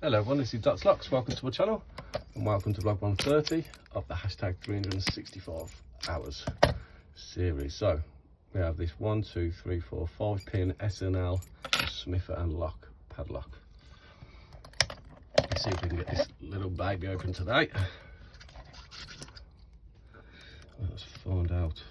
Hello everyone, this is Locke. Welcome to my channel and welcome to vlog 130 of the hashtag 365 hours series. So we have this 1, 2, 3, 4, 5 pin SNL Smith and Locke padlock. Let's see if we can get this little baby open today. Let's find out.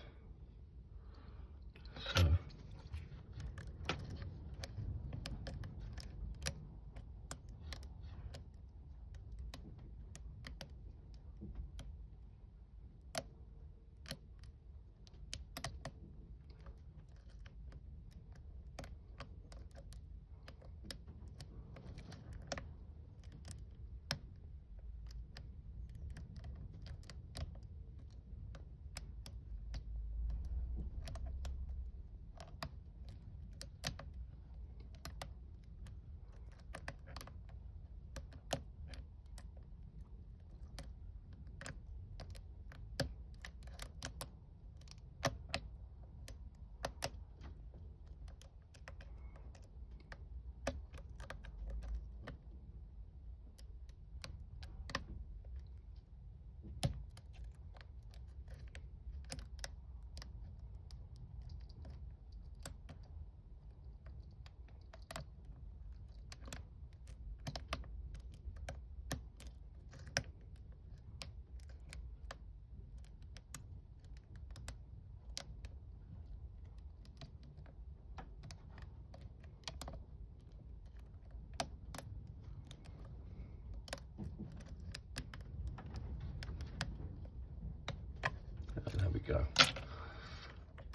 So there we go.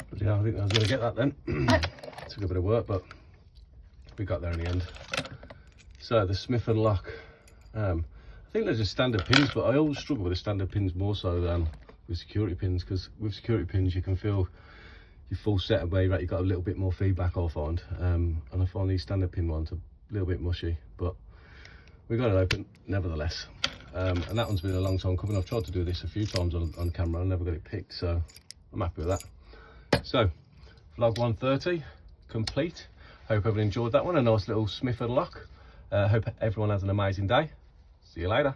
But yeah, I think I was going to get that then. Took a bit of work, but we got there in the end. So the Smith and Locke, I think they're just standard pins, but I always struggle with the standard pins more so than with security pins, because with security pins you can feel your full set away, right? You've got a little bit more feedback, I find, and I find these standard pin ones a little bit mushy, but we got it open nevertheless. And that one's been a long time coming. I've tried to do this a few times on camera, I never got it picked, so I'm happy with that. So vlog 130 complete. Hope everyone enjoyed that one, a nice little Smith and Locke. Hope everyone has an amazing day. See you later.